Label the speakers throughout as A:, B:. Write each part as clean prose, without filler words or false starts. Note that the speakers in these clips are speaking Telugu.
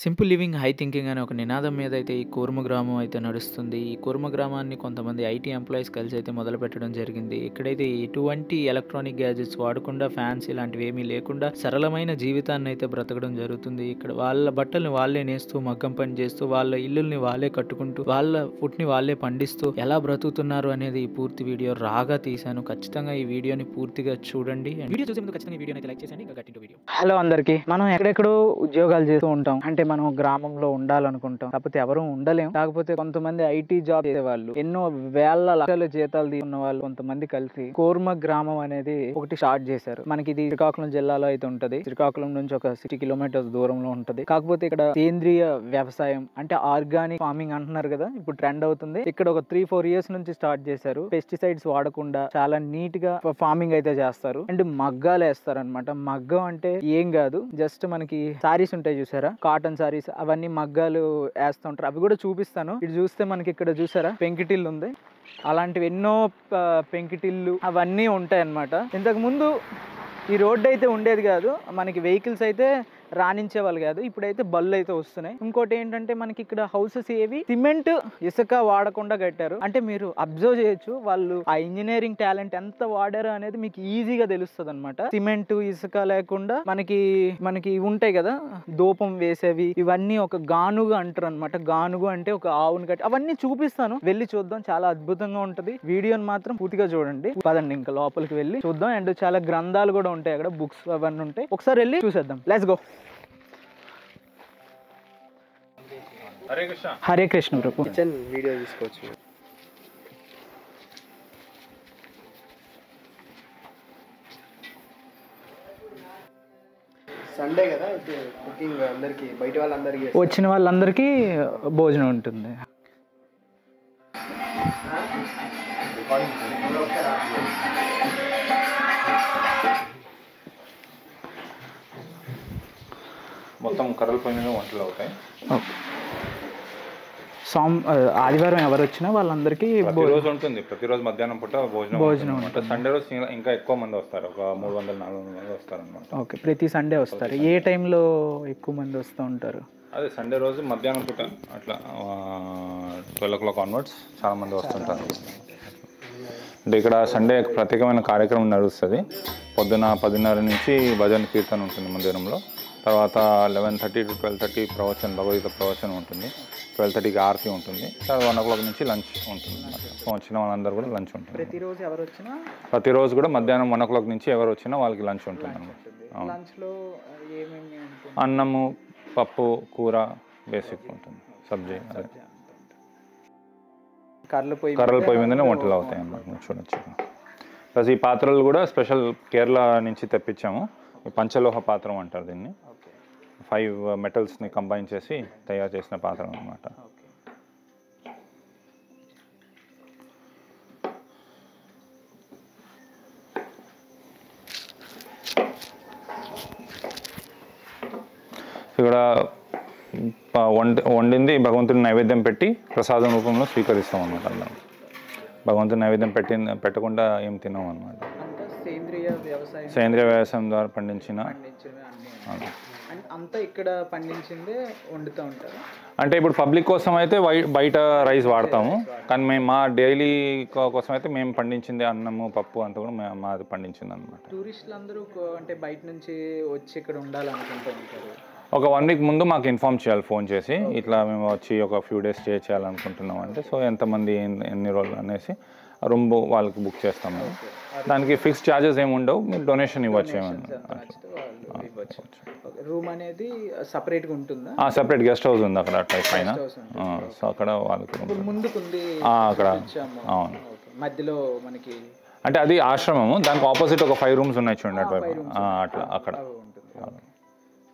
A: సింపుల్ లివింగ్ హై థింకింగ్ అనే ఒక నినాదం మీద అయితే ఈ కూర్మ గ్రామం అయితే నడుస్తుంది. ఈ కూర్మ గ్రామాన్ని కొంతమంది ఐటీ ఎంప్లాయీస్ కలిసి అయితే మొదలుపెట్టడం జరిగింది. ఇక్కడైతే ఎటువంటి ఎలక్ట్రానిక్ గ్యాజెట్స్ వాడకుండా, ఫ్యాన్స్ ఇలాంటివి ఏమీ లేకుండా సరళమైన జీవితాన్ని అయితే బ్రతకడం జరుగుతుంది. ఇక్కడ వాళ్ళ బట్టల్ని వాళ్ళే నేస్తూ, మగ్గం పని చేస్తూ, వాళ్ళ ఇల్లుల్ని వాళ్ళే కట్టుకుంటూ, వాళ్ళ ఫుడ్‌ని వాళ్ళే పండిస్తూ ఎలా బ్రతుకుతున్నారు అనేది ఈ పూర్తి వీడియో రాగా తీశాను. ఖచ్చితంగా ఈ వీడియోని పూర్తిగా చూడండి. అండ్ వీడియో చూసే ముందు ఖచ్చితంగా ఈ వీడియోని అయితే లైక్ చేయండి. ఇంకా గట్టి వీడియో. హలో అందరికీ. మనం ఎక్కడెక్కడో ఉద్యోగాలు చేస్తూ ఉంటాం. అంటే మనం గ్రామంలో ఉండాలనుకుంటాం. కాకపోతే ఎవరూ ఉండలేం. కాకపోతే కొంతమంది ఐటీ జాబ్ చేసేవాళ్ళు, ఎన్నో వేల లక్షల జీతాలు తీసుకున్న వాళ్ళు కొంతమంది కలిసి కూర్మ గ్రామం అనేది ఒకటి స్టార్ట్ చేశారు. మనకి ఇది శ్రీకాకుళం జిల్లాలో అయితే ఉంటది. శ్రీకాకుళం నుంచి ఒక 60 కిలోమీటర్స్ దూరంలో ఉంటది. కాకపోతే ఇక్కడ సేంద్రియ వ్యవసాయం అంటే ఆర్గానిక్ ఫార్మింగ్ అంటున్నారు కదా, ఇప్పుడు ట్రెండ్ అవుతుంది. ఇక్కడ ఒక 3-4 ఇయర్స్ నుంచి స్టార్ట్ చేశారు. పెస్టిసైడ్స్ వాడకుండా చాలా నీట్ గా ఫార్మింగ్ అయితే చేస్తారు. అండ్ మగ్గాలు వేస్తారు అనమాట. మగ్గం అంటే ఏం కాదు, జస్ట్ మనకి సారీస్ ఉంటాయి చూసారా, కాటన్ సారీస్, అవన్నీ మగ్గాలు వేస్తూ ఉంటారు. అవి కూడా చూపిస్తాను. ఇది చూస్తే మనకి ఇక్కడ చూసారా పెంకిటిల్లు ఉంది. అలాంటివి ఎన్నో పెంకిటిల్లు అవన్నీ ఉంటాయి అన్నమాట. ఇంతకు ముందు ఈ రోడ్డు అయితే ఉండేది కాదు, మనకి వెహికల్స్ అయితే రాణించే వాళ్ళు కాదు. ఇప్పుడైతే బళ్ళు అయితే వస్తున్నాయి. ఇంకోటి ఏంటంటే మనకి ఇక్కడ హౌసెస్ ఏవి సిమెంట్ ఇసుక వాడకుండా కట్టారు. అంటే మీరు అబ్జర్వ్ చేయొచ్చు వాళ్ళు ఆ ఇంజనీరింగ్ టాలెంట్ ఎంత వాడారు అనేది మీకు ఈజీగా తెలుస్తుంది అనమాట. సిమెంట్ ఇసుక లేకుండా మనకి ఉంటాయి కదా దూపం వేసేవి, ఇవన్నీ ఒక గానుగు అంటారు అనమాట. గానుగు అంటే ఒక ఆవును కట్టి, అవన్నీ చూపిస్తాను, వెళ్ళి చూద్దాం. చాలా అద్భుతంగా ఉంటది. వీడియోని మాత్రం పూర్తిగా చూడండి. పదండి ఇంకా లోపలికి వెళ్ళి చూద్దాం. అండ్ చాలా గ్రంథాలు కూడా ఉంటాయి అక్కడ, బుక్స్ అవన్నీ ఉంటాయి. ఒకసారి వెళ్ళి చూసేద్దాం. Let's go. Hare Krishna Prabhu.
B: Kitchen video తీసుకోవచ్చు. సండే కదా, కుకింగ్ అందరికి, బయట వాళ్ళందరికీ,
A: వచ్చిన వాళ్ళందరికీ భోజనం ఉంటుంది.
C: మొత్తం కర్రల పైన వంటలు అవుతాయి.
A: ఆదివారం ఎవరు వచ్చినా వాళ్ళందరికీ
C: ప్రతిరోజు ఉంటుంది. ప్రతిరోజు మధ్యాహ్నం పూట భోజనం ఉంటుంది. సండే రోజు ఇంకా ఎక్కువ మంది వస్తారు, ఒక 300-400 మంది వస్తారు అనమాట.
A: ఓకే, ప్రతి సండే వస్తారు. ఏ టైంలో ఎక్కువ మంది వస్తూ ఉంటారు?
C: అదే సండే రోజు మధ్యాహ్నం పూట అట్లా 12 o'clock ఆన్వర్డ్స్ చాలా మంది వస్తుంటారు. అంటే ఇక్కడ సండే ప్రత్యేకమైన కార్యక్రమం నడుస్తుంది. పొద్దున 10:30 నుంచి భజన కీర్తన ఉంటుంది మందిరంలో. తర్వాత 11:30 to 12:30 ప్రవచనం, భగవద్గీత ప్రవచనం ఉంటుంది. 12:30కి ఆరతి ఉంటుంది. తర్వాత 1 o'clock నుంచి లంచ్ ఉంటుంది. వచ్చిన వాళ్ళందరూ కూడా లంచ్ ఉంటుంది.
A: ప్రతిరోజు ఎవరు వచ్చినా,
C: ప్రతిరోజు కూడా మధ్యాహ్నం 1 o'clock నుంచి ఎవరు వచ్చినా వాళ్ళకి లంచ్ ఉంటుంది అన్నమాట. అన్నము, పప్పు, కూర బేసిక్ ఉంటుంది. సబ్జీ, అదే కర్రల పొయ్యి మీదనే వంటలు అవుతాయి అన్నమాట. చూడొచ్చు. ప్లస్ ఈ పాత్రలు కూడా స్పెషల్ కేరళ నుంచి తెప్పించాము. పంచలోహ పాత్రం అంటారు దీన్ని. 5 మెటల్స్ని కంబైన్ చేసి తయారు చేసిన పాత్ర అన్నమాట. ఇక్కడ వండింది భగవంతుని నైవేద్యం పెట్టి ప్రసాదం రూపంలో స్వీకరిస్తాం అన్నమాట. అందరం భగవంతుని నైవేద్యం పెట్టకుండా ఏం తినాం అన్నమాట. సేంద్రియ వ్యవసాయం ద్వారా పండించిన
A: అంతా ఇక్కడ పండించిందే వండుతూ ఉంటారు.
C: అంటే ఇప్పుడు పబ్లిక్ కోసం అయితే బయట రైస్ వాడతాము, కానీ మేము మా డైలీ కోసం అయితే మేము పండించింది అన్నము, పప్పు అంతా కూడా మాది పండించింది అనమాట.
A: టూరిస్టులు అందరూ అంటే బయట నుంచి వచ్చి ఇక్కడ ఉండాలనుకుంటూ ఉంటారు.
C: ఒక 1 week ముందు మాకు ఇన్ఫార్మ్ చేయాలి ఫోన్ చేసి, ఇట్లా మేము వచ్చి ఒక ఫ్యూ డేస్ స్టే చేయాలనుకుంటున్నాం అంటే. సో ఎంతమంది ఎన్ని రోజులు అనేసి రూమ్ వాళ్ళకి బుక్ చేస్తాం మేము. దానికి ఫిక్స్ ఛార్జెస్ ఏమి ఉండవు, మీరు డొనేషన్ ఇవ్వచ్చు ఏమన్నా.
A: రూమ్ అనేది సపరేట్గా ఉంటుందా?
C: సపరేట్ గెస్ట్ హౌస్ ఉంది అక్కడ టైప్ పైన. సో అక్కడ వాళ్ళకి
A: ముందుకుంది
C: అక్కడ. అవును,
A: మధ్యలో మనకి
C: అంటే అది ఆశ్రమము, దానికి ఆపోజిట్ ఒక 5 rooms ఉన్నాయి చూడండి అటువైపు. అట్లా అక్కడ.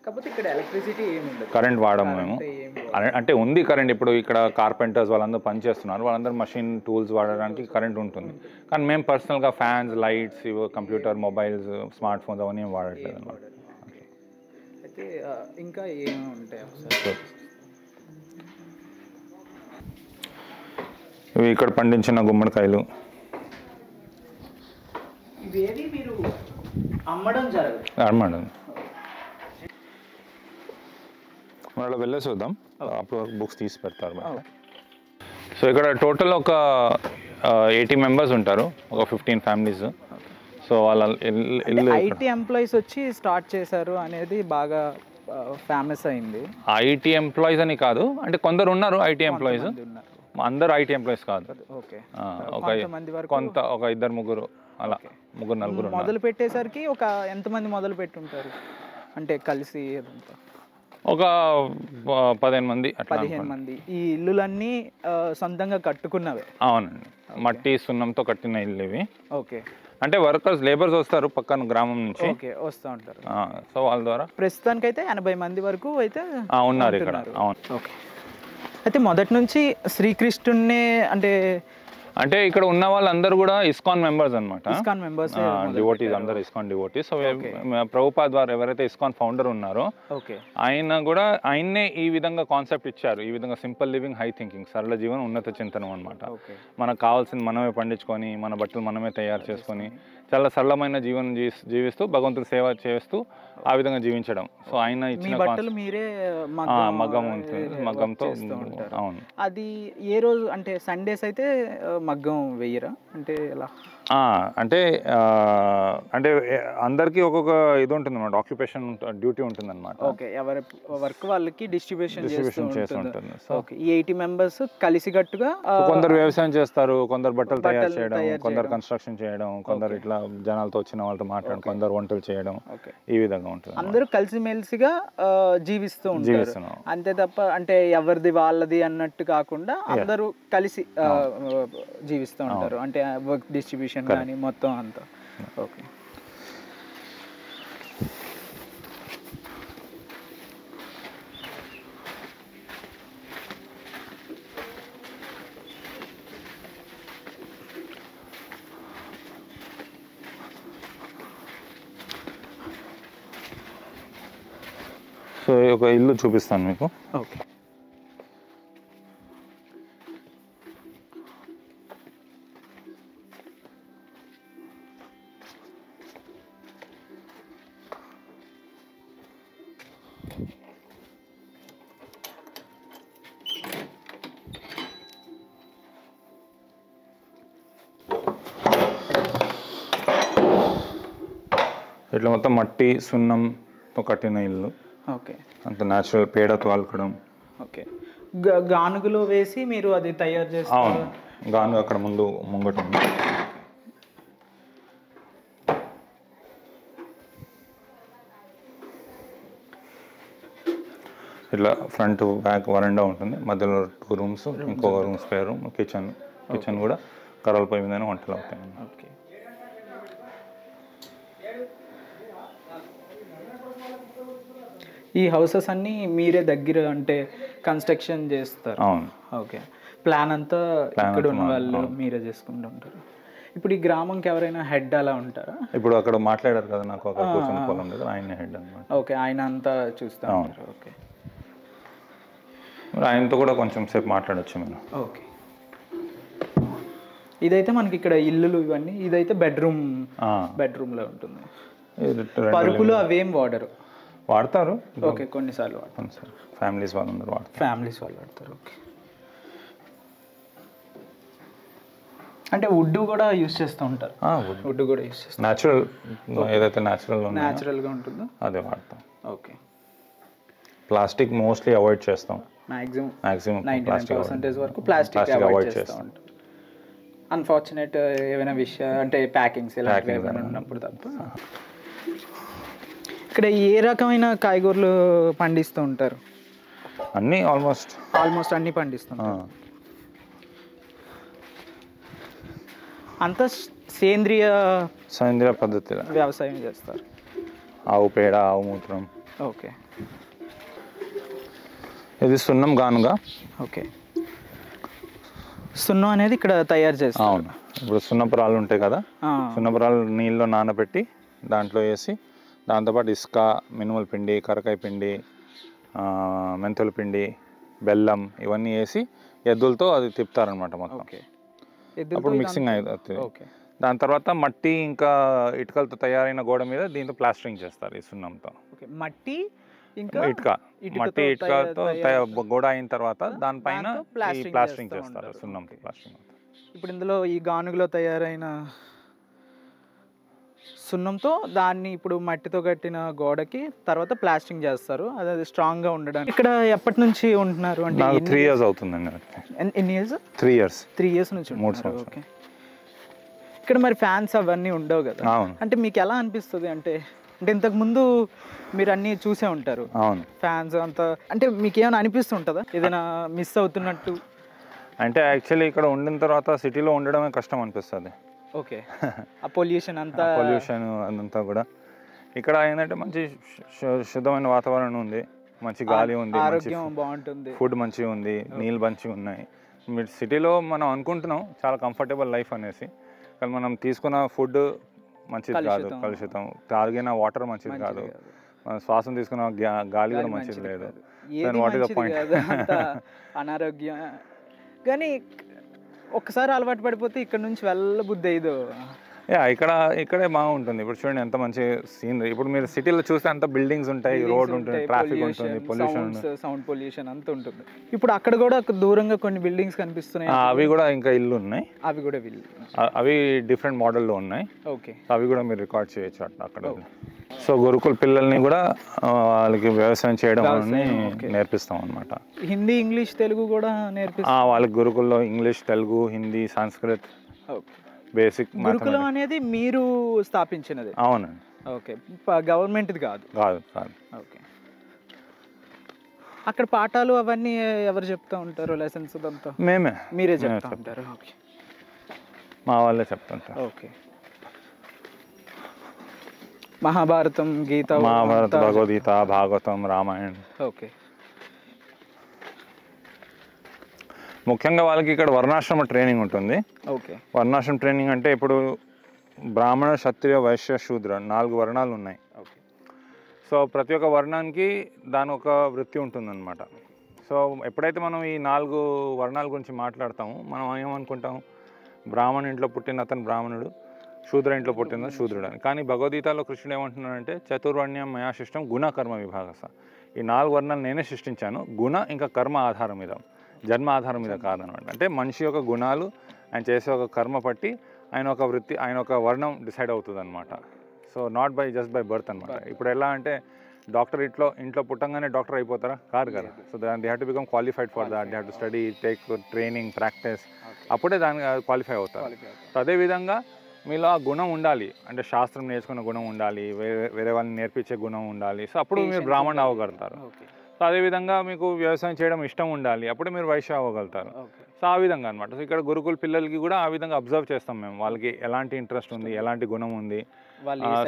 A: కాకపోతే ఇక్కడ ఎలక్ట్రిసిటీ ఏమి ఉండదు,
C: కరెంట్ వాడము మేము. అంటే ఉంది కరెంట్. ఇప్పుడు ఇక్కడ కార్పెంటర్స్ వాళ్ళందరూ పని చేస్తున్నారు, వాళ్ళందరూ మషిన్ టూల్స్ వాడడానికి కరెంట్ ఉంటుంది. కానీ మేము పర్సనల్గా fans, lights, computer, mobiles, smart phones అవన్నీ వాడట్లేదు అన్నమాట.
A: అయితే ఇంకా ఏమి ఉంటాయి?
C: ఇవి ఇక్కడ పండించిన గుమ్మడికాయలు.
A: ఇవేవి మీరు అమ్మడం జరగదు?
C: అమ్మడం వెళ్ళేసి వద్దాం, అప్పుడు బుక్స్ తీసి పెడతారు బయట. సో ఇక్కడ టోటల్ ఒక 80 మెంబర్స్ ఉంటారు, ఒక 15 ఫ్యామిలీస్. సో వాళ్ళ ఇల్లు
A: ఐటీ ఎంప్లాయీస్ వచ్చి స్టార్ట్ చేశారు అనేది బాగా ఫేమస్ అయింది.
C: ఐటీ ఎంప్లాయీస్ అని కాదు, అంటే కొందరు ఉన్నారు ఐటీ ఎంప్లాయీస్, అందరు ఐటీ ఎంప్లాయీస్ కాదు. ఒక 2-3 అలా 3-4
A: మొదలు పెట్టేసరికి ఒక ఎంతమంది మొదలు పెట్టుంటారు అంటే కలిసి?
C: ఒక 15 మంది,
A: 15 మంది. ఈ ఇల్లులన్నీ సొంతంగా కట్టుకున్నవే?
C: అవునండి, మట్టి సున్నంతో కట్టిన ఇల్లు ఇవి.
A: ఓకే.
C: అంటే వర్కర్స్, లేబర్స్ వస్తారు పక్కన గ్రామం నుంచి.
A: ఓకే, వస్తూ ఉంటారు.
C: సో వాళ్ళ ద్వారా
A: ప్రస్తుతానికి అయితే 80 మంది వరకు అయితే
C: ఉన్నారు ఇక్కడ. అవును.
A: ఓకే. అయితే మొదటి నుంచి శ్రీకృష్ణున్నే అంటే
C: ఇక్కడ ఉన్న వాళ్ళందరూ కూడా ఇస్కాన్ మెంబర్స్ అనమాట.
A: ఇస్కాన్ మెంబర్స్,
C: డివోటీస్, అందరూ ఇస్కాన్ డివోటీస్. సో ప్రభుపాద్ వారు ఎవరైతే ఇస్కాన్ ఫౌండర్ ఉన్నారో ఆయన్నే ఈ విధంగా కాన్సెప్ట్ ఇచ్చారు. ఈ విధంగా సింపుల్ లివింగ్, హై థింకింగ్, సరళ జీవనం, ఉన్నత చింతనం అనమాట. మనకు కావాల్సింది మనమే పండించుకొని, మన బట్టలు మనమే తయారు చేసుకొని, చాలా సరళమైన జీవనం జీవిస్తూ భగవంతుడి సేవ చేస్తూ ఆ విధంగా జీవించడం. సో ఆయన ఇచ్చిన మగ్గం ఉంటుంది, మగ్గంతో. అవును.
A: అది ఏ రోజు అంటే సండేస్ అయితే మగ్గం వెయ్యరా అంటే ఎలా?
C: అంటే అందరికీ ఒక్కొక్క ఇది ఉంటుంది అన్నమాట, ఆక్యుపేషన్ డ్యూటీ ఉంటుంది అనమాట.
A: ఓకే, ఎవరి వర్క్ వాళ్ళకి డిస్ట్రిబ్యూషన్ చేస్తూ ఉంటుంది.
C: సో
A: ఈ 80 మెంబర్స్ కలిసికట్టుగా
C: కొందరు వ్యవసాయం చేస్తారు, కొందరు బట్టలు తయారు చేయడం, కొందరు కన్స్ట్రక్షన్ చేయడం, కొందరు ఇట్లా జనాలతో వచ్చిన వాళ్ళతో మాట్లాడడం, కొందరు వంటలు చేయడం, ఈ విధంగా ఉంటుంది.
A: అందరూ కలిసిమెలిసిగా జీవిస్తూ ఉంటారు అంతే తప్ప అంటే ఎవరిది వాళ్ళది అన్నట్టు కాకుండా అందరూ కలిసి జీవిస్తూ ఉంటారు. అంటే వర్క్ డిస్ట్రిబ్యూషన్ కానీ మొత్తం అంతా. ఓకే.
C: సో ఒక ఇల్లు చూపిస్తాను మీకు.
A: ఓకే.
C: ఇట్లా మొత్తం మట్టి సున్నంతో కట్టిన ఇల్లు.
A: ఓకే.
C: అంత న్యాచురల్, పేడతో అలకడం.
A: ఓకే. గానుగులో వేసి మీరు అది తయారు చేస్తారు?
C: అవును, గాను అక్కడ ముంగట ఉంది. ఇట్లా ఫ్రంట్ బ్యాక్ వరండా ఉంటుంది, మధ్యలో 2 రూమ్స్, ఇంకో రూమ్ స్పేర్ రూమ్, కిచెన్ కూడా కర్రల పొయ్యి మీదనే వంటలు అవుతాయి.
A: ఓకే. ఈ హౌసెస్ అన్నీ మీరే దగ్గర అంటే కన్స్ట్రక్షన్ చేస్తారు?
C: అవును.
A: ఓకే. ప్లాన్ అంతా ఇక్కడ ఉన్న వాళ్ళు మీరే చేసుకుంటూ ఉంటారు. ఇప్పుడు ఈ గ్రామంకి ఎవరైనా హెడ్ అలా ఉంటారా?
C: ఇప్పుడు అక్కడ మాట్లాడారు కదా, నాకు ఒక కూర్చొని పొలం దగ్గర ఆయన హెడ్ అన్నమాట.
A: ఓకే, ఆయన అంతా చూస్తా ఉంటారు. ఓకే.
C: ఆయనతో కూడా కొంచెం సేపు మాట్లాడొచ్చు మేము.
A: ఓకే. ఇదైతే మనకి ఇక్కడ ఇల్లులు ఇవన్నీ, ఇదైతే బెడ్రూమ్లో ఉంటుంది. పరుపులు అవేం వాడతారు? ఓకే, కొన్నిసార్లు వాడతారు సార్.
C: ఫ్యామిలీస్ వాళ్ళు
A: వాడతారు. ఓకే. అంటే వుడ్ కూడా యూస్ చేస్తూ ఉంటారు? వుడ్ కూడా యూస్ చేస్తారు.
C: న్యాచురల్, ఏదైతే న్యాచురల్గా
A: ఉంటుందో
C: అదే వాడతాం.
A: ఓకే.
C: ప్లాస్టిక్ మోస్ట్లీ అవాయిడ్ చేస్తాం.
A: మ్యాక్సిమం
C: 99%
A: వరకు ప్లాస్టిక్ అవాయిడ్ చేస్తాం. అన్ఫార్చునేట్ ఏమైనా విషయం అంటే ప్యాకింగ్స్ ఇలాంటివి ఏమైనా ఉన్నప్పుడు తప్ప. ఇక్కడ ఏ రకమైన కాయగూరలు పండిస్తూ ఉంటారు?
C: అన్నీ ఆల్మోస్ట్
A: అన్నీ పండిస్తుంటారు. అంతా సేంద్రియ
C: పద్ధతిలో
A: వ్యవసాయం చేస్తారు.
C: ఆవు పేడ, ఆవు మూత్రం.
A: ఓకే.
C: ఇది సున్నం గానుగా.
A: ఓకే. సున్నం అనేది ఇక్కడ తయారు చేస్తారు.
C: అవును. ఇప్పుడు సున్నపురాలు ఉంటాయి కదా, సున్నపురాలు నీళ్ళలో నానబెట్టి దాంట్లో వేసి, దాంతోపాటు ఇసుక, మినుముల పిండి, కరకాయ పిండి, మెంతుల పిండి, బెల్లం ఇవన్నీ వేసి ఎద్దులతో అది తిప్పుతారనమాట మొత్తం. అప్పుడు మిక్సింగ్ అవుతుంది. దాని తర్వాత మట్టి ఇంకా ఇటుకలతో తయారైన గోడ మీద దీంతో ప్లాస్టరింగ్ చేస్తారు ఈ సున్నంతో.
A: మట్టి ఇంకా
C: ఇటుక మట్టి ఇటుకతో గోడ అయిన తర్వాత దానిపైన ఈ ప్లాస్టరింగ్ చేస్తారు, సున్నంతో ప్లాస్టరింగ్.
A: ఇప్పుడు ఇందులో ఈ గానుగలో తయారైన సున్నంతో దాన్ని ఇప్పుడు మట్టితో కట్టిన గోడకి తర్వాత ప్లాస్టింగ్ చేస్తారు, అది స్ట్రాంగ్ గా ఉండడానికి. ఇక్కడ ఎప్పటి నుంచి ఉంటున్నారు అంటే?
C: 3 years అవుతుందండి.
A: ఎన్ని ఇయర్స్?
C: 3 years.
A: 3 years నుంచి.
C: 3 సంవత్సరాలు.
A: ఓకే. ఇక్కడ మరి ఫ్యాన్స్ అవన్నీ ఉండవు కదా,
C: అవును.
A: అంటే మీకు ఎలా అనిపిస్తుంది అంటే ఇంతకు ముందు మీరు అన్ని చూసే ఉంటారు,
C: అవును,
A: ఫ్యాన్స్ అంతా, అంటే మీకు ఏమైనా అనిపిస్తుంటుందా ఏదైనా మిస్ అవుతున్నట్టు?
C: అంటే యాక్చువల్లీ ఇక్కడ ఉండిన తర్వాత సిటీలో ఉండడమే కష్టం అనిపిస్తుంది.
A: ఓకే. ఆ పొల్యూషన్ అంతా,
C: పొల్యూషన్ అదంతా కూడా. ఇక్కడ ఏంటంటే మంచి శుద్ధమైన వాతావరణం ఉంది, మంచి గాలి ఉంది,
A: ఆరోగ్యం బాగుంటుంది,
C: ఫుడ్ మంచిగా ఉంది, నీళ్ళు మంచిగా ఉన్నాయి. మీరు సిటీలో మనం అనుకుంటున్నాం చాలా కంఫర్టబుల్ లైఫ్ అనేసి, కానీ మనం తీసుకున్న ఫుడ్ మంచిది కాదు, కలుషితం. తాగిన వాటర్ మంచిది కాదు, మనం శ్వాసం తీసుకున్న గాలి కూడా మంచిది లేదు. What is the point?
A: అనారోగ్యం. కానీ ఒక్కసారి అలవాటు పడిపోతే ఇక్కడ నుంచి వెళ్ళబుద్ధి అయ్యదు.
C: ఇక్కడే బాగుంటుంది. ఇప్పుడు చూడండి ఎంత మంచి సీనరీ. ఇప్పుడు మీరు సిటీలో చూస్తే అంత బిల్డింగ్స్ ఉంటాయి, రోడ్ ఉంటుంది, ట్రాఫిక్ ఉంటుంది, పొల్యూషన్,
A: సౌండ్ పొల్యూషన్ అంతా ఉంటుంది. ఇప్పుడు అక్కడ కూడా దూరంగా కొన్ని బిల్డింగ్స్ కనిపిస్తున్నాయి,
C: అవి కూడా ఇంకా ఇల్లు ఉన్నాయి, అవి డిఫరెంట్ మోడల్లో ఉన్నాయి.
A: ఓకే.
C: అవి కూడా మీరు రికార్డ్ చేయొచ్చు అక్కడ. సో గురుకుల పిల్లల్ని కూడా వాళ్ళకి వ్యవసాయం చేయడం నేర్పిస్తాం అనమాట.
A: హిందీ, ఇంగ్లీష్, తెలుగు కూడా నేర్పిస్తాం
C: వాళ్ళకి. గురుకుల్లో ఇంగ్లీష్, తెలుగు, హిందీ, సంస్కృత్, బేసిక్.
A: గురుకులం అనేది మీరు స్థాపించినది?
C: అవునండి.
A: ఓకే. గవర్నమెంట్ది కాదు?
C: కాదు.
A: ఓకే. అక్కడ పాఠాలు అవన్నీ ఎవరు చెప్తా ఉంటారు? లెసన్స్ అంతా మీరే చెప్తా ఉంటారు? ఓకే.
C: మా వాళ్ళే చెప్తుంటారు.
A: ఓకే. మహాభారతం, గీత,
C: భగవద్గీత, భాగవతం, రామాయణం.
A: ఓకే.
C: ముఖ్యంగా వాళ్ళకి ఇక్కడ వర్ణాశ్రమ ట్రైనింగ్ ఉంటుంది.
A: ఓకే.
C: వర్ణాశ్రమ ట్రైనింగ్ అంటే ఇప్పుడు బ్రాహ్మణ, క్షత్రియ, వైశ్య, శూద్ర 4 వర్ణాలు ఉన్నాయి.
A: ఓకే.
C: సో ప్రతి ఒక్క వర్ణానికి దాని ఒక వృత్తి ఉంటుందన్నమాట. సో ఎప్పుడైతే మనం ఈ 4 వర్ణాల గురించి మాట్లాడతామో మనం ఏమనుకుంటాం, బ్రాహ్మణ ఇంట్లో పుట్టిన అతను బ్రాహ్మణుడు, శూద్ర ఇంట్లో పుట్టిన శూద్రుడు అని. కానీ భగవద్గీతలో కృష్ణుడు ఏమంటున్నాడంటే చతుర్వర్ణ్యం మయా సృష్టం గుణ కర్మ విభాగస. ఈ 4 వర్ణాలు నేనే సృష్టించాను, గుణ ఇంకా కర్మ ఆధారం మీద, జన్మ ఆధారం మీద కాదనమాట. అంటే మనిషి యొక్క గుణాలు, ఆయన చేసే ఒక కర్మ పట్టి ఆయన ఒక వృత్తి, ఆయన ఒక వర్ణం డిసైడ్ అవుతుంది అనమాట. So not by just by birth అనమాట. ఇప్పుడు ఎలా అంటే డాక్టర్ ఇంట్లో పుట్టంగానే డాక్టర్ అయిపోతారా? కాదు కదా. So they have to become qualified for that, they have to study, take training, practice, అప్పుడే దాన్ని క్వాలిఫై అవుతారు. సో అదేవిధంగా మీలో ఆ గుణం ఉండాలి, అంటే శాస్త్రం నేర్చుకున్న గుణం ఉండాలి, వేరే వాళ్ళని నేర్పించే గుణం ఉండాలి. సో అప్పుడు మీరు బ్రాహ్మణ అవ్వగలుగుతారు. సో అదేవిధంగా మీకు వ్యవసాయం చేయడం ఇష్టం ఉండాలి, అప్పుడు మీరు వైశ్య అవ్వగలుగుతారు. సో ఆ విధంగా అనమాట. సో ఇక్కడ గురుకుల పిల్లలకి కూడా ఆ విధంగా అబ్జర్వ్ చేస్తాం మేము, వాళ్ళకి ఎలాంటి ఇంట్రెస్ట్ ఉంది, ఎలాంటి గుణం ఉంది.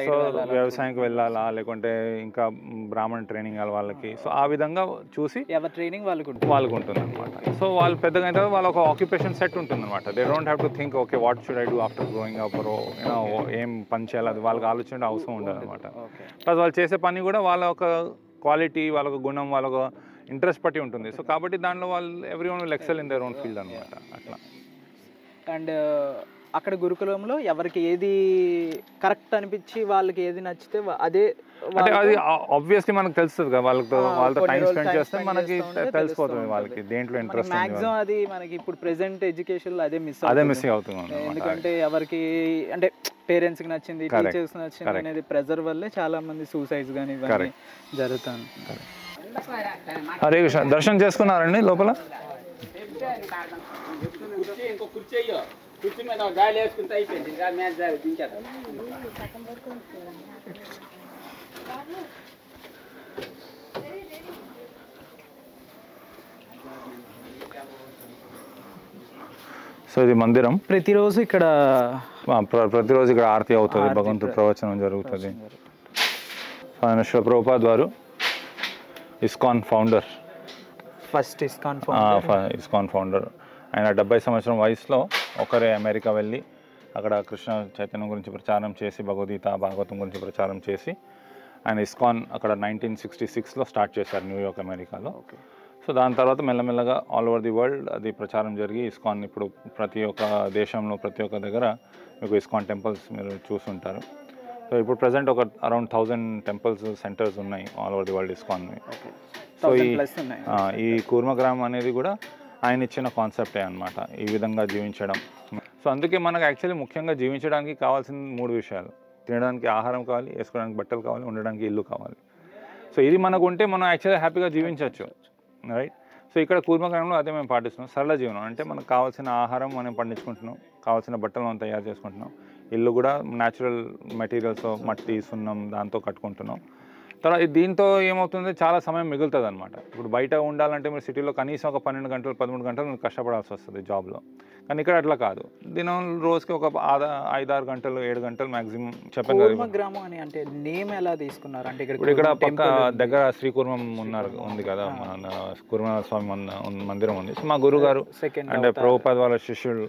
C: సో వ్యవసాయానికి వెళ్ళాలా లేకుంటే ఇంకా బ్రాహ్మణ ట్రైనింగ్ వాళ్ళకి. సో ఆ విధంగా చూసి
A: ట్రైనింగ్
C: వాళ్ళకు ఉంటుంది అనమాట. సో వాళ్ళు పెద్దగా అయితే వాళ్ళ ఒక ఆక్యుపేషన్ సెట్ ఉంటుంది అనమాట. They don't have to think okay what should I do after growing up, ఏం పని చేయాలి, అది వాళ్ళకి ఆలోచన అవసరం ఉండదు అనమాట. ప్లస్ వాళ్ళు చేసే పని కూడా వాళ్ళ ఒక క్వాలిటీ, వాళ్ళ గుణం, వాళ్ళ ఇంట్రెస్ట్ బట్టి ఉంటుంది. సో కాబట్టి దాంట్లో వాళ్ళు everyone will excel in their own field అనమాట. అట్లా.
A: అండ్ అక్కడ గురుకులంలో ఎవరికి ఏది కరెక్ట్ అనిపించి వాళ్ళకి ఏది నచ్చితే అదే,
C: అంటే అది ఆబ్వియస్లీ మనకు తెలుస్తుంది కదా, వాళ్ళతో టైం స్పెండ్ చేస్తే మనకి తెలిసిపోతుంది వాళ్ళకి దేంట్లో ఇంట్రెస్ట్.
A: మాక్సిమం అది మనకి ఇప్పుడు ప్రెసెంట్ ఎడ్యుకేషన్ లో అదే మిస్ అవుతుంది. ఎందుకంటే ఎవరికి అంటే పేరెంట్స్కి నచ్చింది, టీచర్స్కి నచ్చింది అనేది ప్రెజర్ వల్లే చాలా మంది సూసైడ్స్ కానీ ఇవన్నీ జరుగుతాను.
C: హరే కృష్ణ. దర్శనం చేసుకున్నారండి లోపల? సో ఇది మందిరం.
A: ప్రతిరోజు ఇక్కడ
C: ఆరతి అవుతుంది, భగవంతుడు ప్రవచనం జరుగుతుంది. శ్రీల ప్రభుపాద్ వారు ISKCON founder,
A: first ISKCON
C: founder. ఆయన 70 సంవత్సరం వయసులో ఒకరే అమెరికా వెళ్ళి అక్కడ కృష్ణ చైతన్యం గురించి ప్రచారం చేసి, భగవద్గీత, భాగవతం గురించి ప్రచారం చేసి ఆయన ఇస్కాన్ అక్కడ 1966లో స్టార్ట్ చేశారు, న్యూయార్క్, అమెరికాలో. సో దాని తర్వాత మెల్లమెల్లగా ఆల్ ఓవర్ ది వరల్డ్ అది ప్రచారం జరిగి ఇస్కాన్ ఇప్పుడు ప్రతి ఒక్క దేశంలో ప్రతి ఒక్క దగ్గర మీకు ఇస్కాన్ టెంపుల్స్ మీరు చూస్తుంటారు. సో సో ఇప్పుడు ప్రజెంట్ ఒక అరౌండ్ 1000 టెంపుల్స్ సెంటర్స్ ఉన్నాయి all over the world ISKCON. So ఈ కూర్మగ్రామం అనేది కూడా ఆయన ఇచ్చిన కాన్సెప్టే అనమాట, ఈ విధంగా జీవించడం. సో అందుకే మనకు యాక్చువల్లీ ముఖ్యంగా జీవించడానికి కావాల్సిన 3 విషయాలు: తినడానికి ఆహారం కావాలి, వేసుకోవడానికి బట్టలు కావాలి, ఉండడానికి ఇల్లు కావాలి. సో ఇది మనకు ఉంటే మనం యాక్చువల్లీ హ్యాపీగా జీవించవచ్చు, రైట్? సో ఇక్కడ కూర్మగ్రామంలో అదే మేము పాటిస్తున్నాం, సరళ జీవనం. అంటే మనకు కావాల్సిన ఆహారం మనం పండించుకుంటున్నాం, కావాల్సిన బట్టలు మనం తయారు చేసుకుంటున్నాం, ఇల్లు కూడా న్యాచురల్ మెటీరియల్స్ మట్టి సున్నం దాంతో కట్టుకుంటున్నాం. తర్వాత దీంతో ఏమవుతుంది, చాలా సమయం మిగులుతుంది అనమాట. ఇప్పుడు బయట ఉండాలంటే మీరు సిటీలో కనీసం ఒక 12 గంటలు 13 గంటలు మీరు కష్టపడాల్సి వస్తుంది జాబ్లో. కానీ ఇక్కడ అట్లా కాదు, దినం రోజుకి ఒక 5-6 గంటలు 7 గంటలు మ్యాక్సిమం. చెప్పాను కదా
A: గ్రామం అని. అంటే నేమ్ ఎలా తీసుకున్నారు అంటే
C: ఇప్పుడు ఇక్కడ పక్క దగ్గర శ్రీకూర్మం ఉంది కదా, మన కూర్మనాథ స్వామి మందిరం ఉంది. సో మా గురుగారు అంటే ప్రభుపాద వాళ్ళ శిష్యుడు,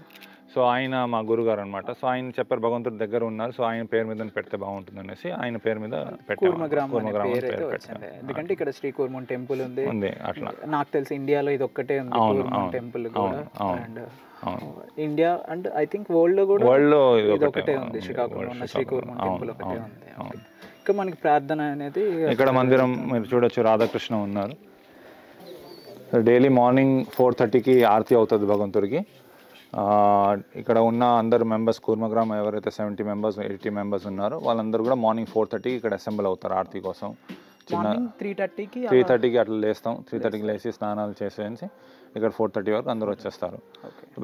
C: సో ఆయన మా గురుగారు అనమాట. సో ఆయన చెప్పారు భగవంతుడి దగ్గర ఉన్నారు, సో ఆయన పేరు మీద పెడితే బాగుంటుంది అనేసి ఆయన పేరు మీద
A: కూర్మగ్రామం. ఎందుకంటే ఇక్కడ శ్రీకూర్మం టెంపుల్ ఉంది.
C: అట్లా నాకు
A: తెలిసి ఇండియాలో ఇది ఒక్కటే ఉంది టెంపుల్ కూడా. And India and I think world లో ఇది ఒకటే ఉంది, శ్రీకాకుళం శ్రీకూర్మం టెంపుల్ ఒకటే ఉంది. ఇంకా మనకి ప్రార్థన అనేది
C: ఇక్కడ మందిరం మీరు చూడొచ్చు, రాధాకృష్ణ ఉన్నారు. డైలీ మార్నింగ్ 4:30కి ఆరతి అవుతుంది భగవంతుడికి. ఇక్కడ ఉన్న అందరు మెంబర్స్ కూర్మగ్రామం ఎవరైతే 70 మెంబర్స్ 80 మెంబర్స్ ఉన్నారో వాళ్ళందరూ కూడా మార్నింగ్ 4:30కి ఇక్కడ అసెంబ్ల్ అవుతారు ఆరతి కోసం. 3:30కి అట్లా లేస్తాం. 3:30కి లేచి స్నానాలు చేసేసి ఇక్కడ 4:30 వరకు అందరూ వచ్చేస్తారు.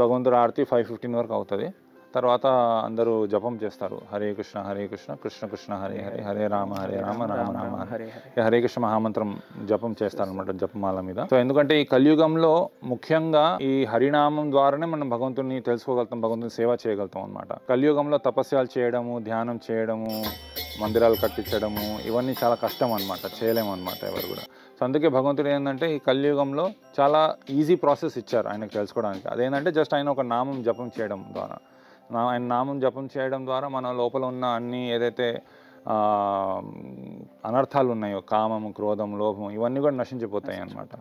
C: భగవంతుడు ఆరతి 5:15 వరకు అవుతుంది. తర్వాత అందరూ జపం చేస్తారు, హరే కృష్ణ కృష్ణ కృష్ణ హరే హరే, హరే రామ రామ రామ హరే. హరే కృష్ణ మహామంత్రం జపం చేస్తారనమాట జపమాల మీద. సో ఎందుకంటే ఈ కలియుగంలో ముఖ్యంగా ఈ హరినామం ద్వారానే మనం భగవంతుని తెలుసుకోగలుగుతాం, భగవంతుని సేవ చేయగలుగుతాం అనమాట. కలియుగంలో తపస్యాలు చేయడము, ధ్యానం చేయడము, మందిరాలు కట్టించడము ఇవన్నీ చాలా కష్టం అనమాట, చేయలేము అనమాట ఎవరు కూడా. సో అందుకే భగవంతుడు ఏంటంటే ఈ కలియుగంలో చాలా ఈజీ ప్రాసెస్ ఇచ్చారు ఆయనకు తెలుసుకోవడానికి. అదేంటంటే జస్ట్ ఆయన ఒక నామం జపం చేయడం ద్వారా, ఆయన నామం జపం చేయడం ద్వారా మన లోపల ఉన్న అన్ని ఏదైతే అనర్థాలు ఉన్నాయో, కామము, క్రోధం, లోభం, ఇవన్నీ కూడా నశించిపోతాయి అన్నమాట.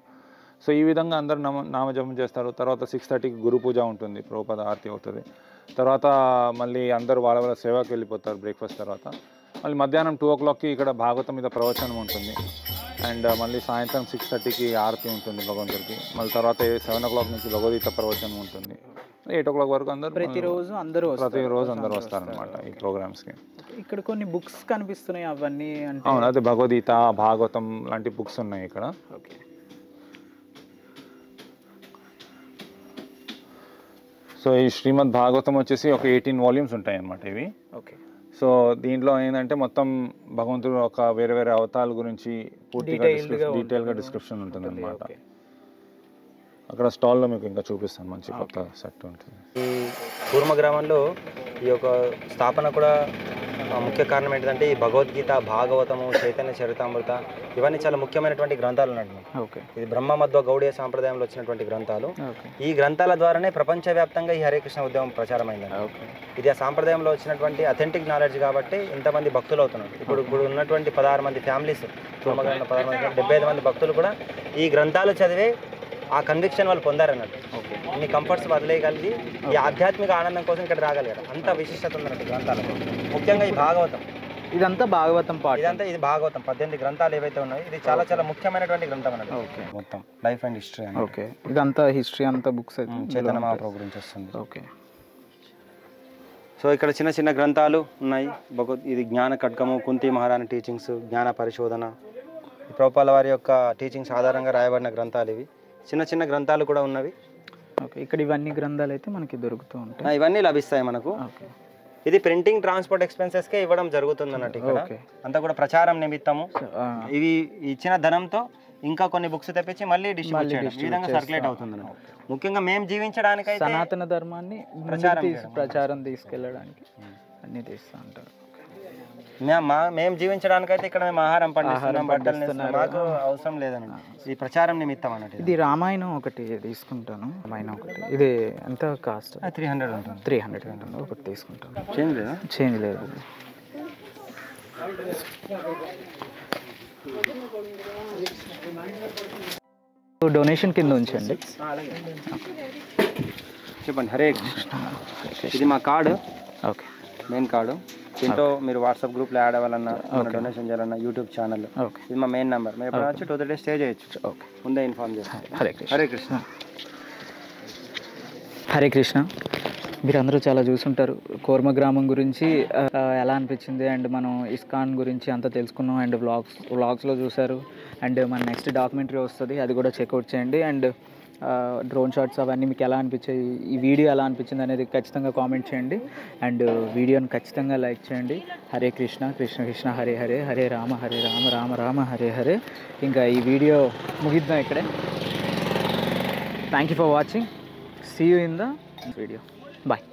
C: సో ఈ విధంగా అందరూ నామజపం చేస్తారు. తర్వాత 6:30కి గురు పూజ ఉంటుంది, ప్రభుపాద ఆరతి అవుతుంది. తర్వాత మళ్ళీ అందరూ వాళ్ళ వాళ్ళ సేవకి వెళ్ళిపోతారు బ్రేక్ఫాస్ట్ తర్వాత. మళ్ళీ మధ్యాహ్నం 2 o'clockకి ఇక్కడ భాగవతం మీద ప్రవచనం ఉంటుంది. అండ్ మళ్ళీ సాయంత్రం 6:30కి ఆరతి ఉంటుంది భగవంతుడికి. మళ్ళీ తర్వాత 7 o'clock నుంచి భగవద్గీత ప్రవచనం ఉంటుంది. 8 o'clock వరకు అందరూ ప్రతిరోజు అందరూ వస్తారనమాట ఈ ప్రోగ్రామ్స్కి.
A: ఇక్కడ కొన్ని బుక్స్ కనిపిస్తున్నాయి, అవన్నీ
C: అవును, అదే భగవద్గీత, భాగవతం లాంటి బుక్స్ ఉన్నాయి ఇక్కడ.
A: ఓకే.
C: సో ఈ శ్రీమద్ భాగవతం వచ్చేసి ఒక 18 వాల్యూమ్స్ ఉంటాయి అన్నమాట ఇవి.
A: ఓకే.
C: సో దీంట్లో ఏంటంటే మొత్తం భగవంతుడు ఒక వేరే వేరే అవతారాల గురించి పూర్తిగా డీటెయిల్గా డిస్క్రిప్షన్ ఉంటుంది అన్నమాట. అక్కడ స్టాల్లో మీకు ఇంకా చూపిస్తాను, మంచి కొత్త సెట్ ఉంటుంది.
B: ఈ కూర్మగ్రామంలో ఈ యొక్క స్థాపన కూడా ముఖ్య కారణం ఏంటంటే ఈ భగవద్గీత, భాగవతము, చైతన్య చరితామృత ఇవన్నీ చాలా ముఖ్యమైనటువంటి గ్రంథాలు ఉన్నాయి.
A: ఓకే.
B: ఇది బ్రహ్మ మధ్వ గౌడీయ సాంప్రదాయంలో వచ్చినటువంటి గ్రంథాలు. ఈ గ్రంథాల ద్వారానే ప్రపంచవ్యాప్తంగా ఈ హరే కృష్ణ ఉద్యమం ప్రచారమైందండి. ఇది ఆ సాంప్రదాయంలో వచ్చినటువంటి అథెంటిక్ నాలెడ్జ్ కాబట్టి ఇంతమంది భక్తులు అవుతున్నారు. ఇప్పుడు ఉన్నటువంటి 16 మంది ఫ్యామిలీస్, కూర్మగ్రామంలో 16 మంది 75 మంది భక్తులు కూడా ఈ గ్రంథాలు చదివే ఆ కన్విక్షన్ వాళ్ళు పొందారన్నట్టు. ఇన్ని కంఫర్ట్స్ వదిలేయగలిగి ఈ ఆధ్యాత్మిక ఆనందం కోసం ఇక్కడ రాగలిగారు. అంత విశిష్టత ఉందన్నట్టు గ్రంథాలకు. ముఖ్యంగా ఈ భాగవతం,
A: ఇదంతా భాగవతం పాట,
B: ఇది భాగవతం 18 గ్రంథాలు ఏవైతే ఉన్నాయో ఇది చాలా చాలా ముఖ్యమైనటువంటి గ్రంథం అన్నట్టు.
A: ఓకే.
B: మొత్తం లైఫ్ అండ్ హిస్టరీ.
A: ఓకే. ఇదంతా హిస్టరీ అంతా బుక్స్ అయితే
B: చైతన్య మహాప్రభు గురించి వస్తుంది.
A: ఓకే.
B: సో ఇక్కడ చిన్న చిన్న గ్రంథాలు ఉన్నాయి. ఇది జ్ఞాన ఖడ్గము, కుంతి మహారాణి టీచింగ్స్, జ్ఞాన పరిశోధన, ప్రభుపాల వారి యొక్క టీచింగ్స్ ఆధారంగా రాయబడిన గ్రంథాలు ఇవి. చిన్న చిన్న గ్రంథాలు కూడా ఉన్నవి.
A: ఓకే. ఇక్కడ ఇవన్నీ గ్రంథాలు అయితే మనకి దొరుకుతూ ఉంటాయి,
B: ఇవన్నీ లభిస్తాయి మనకు. ఇది ప్రింటింగ్, ట్రాన్స్పోర్ట్ ఎక్స్పెన్సెస్కే ఇవ్వడం జరుగుతుంది అన్నట్టు. ఇక్కడ అంతా కూడా ప్రచారం నిమిత్తము ఇవి ఇచ్చిన ధనంతో ఇంకా కొన్ని బుక్స్ తెప్పించి మళ్ళీ డిస్ట్రిబ్యూట్ చేయడం, ఈ విధంగా సర్క్యులేట్ అవుతుంది అన్నట్టు. ముఖ్యంగా మేము జీవించడానికైతే
A: సనాతన ధర్మాన్ని ప్రచారం తీసుకెళ్ళడానికి అన్ని తీస్తూ ఉంటారు.
B: మేము జీవించడానికైతే ఇక్కడ మేము ఆహారం పండిస్తున్నాం, బట్టలు మాకు అవసరం లేదని ఈ ప్రచారం నిమిత్తం అన్నట్టు.
A: ఇది రామాయణం ఒకటి తీసుకుంటాను. రామాయణం ఒకటి, ఇది ఎంత కాస్ట్?
B: 300 ఉంటుంది.
A: 300 ఉంటుంది. ఒకటి తీసుకుంటాను.
B: చేంజ్ లేదా?
A: చేంజ్ లేదు. డొనేషన్ కింద ఉంచండి.
B: చెప్పండి. హరే కృష్ణ. ఇది మా కార్డు.
A: ఓకే.
B: Main card. దీంతో మీరు వాట్సాప్ గ్రూప్లో యాడ్ అవ్వాలన్నా, డొనేషన్ చేయాలన్నా, యూట్యూబ్ ఛానల్, ఇది మా మెయిన్ నెంబర్. మీరు ఎప్పుడు వచ్చి 2 days స్టే చేయొచ్చు. ముందే ఇన్ఫార్మ్ చేస్తాను. హరే కృష్ణ.
A: హరే కృష్ణ. మీరందరూ చాలా చూసుంటారు కోర్మ గ్రామం గురించి, ఎలా అనిపించింది అండ్ మనం ఇస్కాన్ గురించి అంతా తెలుసుకున్నాం అండ్ వ్లాగ్స్లో చూసారు. అండ్ మన నెక్స్ట్ డాక్యుమెంటరీ వస్తుంది, అది కూడా చెక్అవుట్ చేయండి. అండ్ డ్రోన్ షాట్స్ అవన్నీ మీకు ఎలా అనిపించాయి, ఈ వీడియో ఎలా అనిపించింది అనేది ఖచ్చితంగా కామెంట్ చేయండి. అండ్ వీడియోని ఖచ్చితంగా లైక్ చేయండి. హరే కృష్ణ, కృష్ణ కృష్ణ హరే హరే, హరే రామ రామ రామ హరే హరే. ఇంకా ఈ వీడియో ముగిద్దాం ఇక్కడే. Thank you for watching. See you in the video. Bye.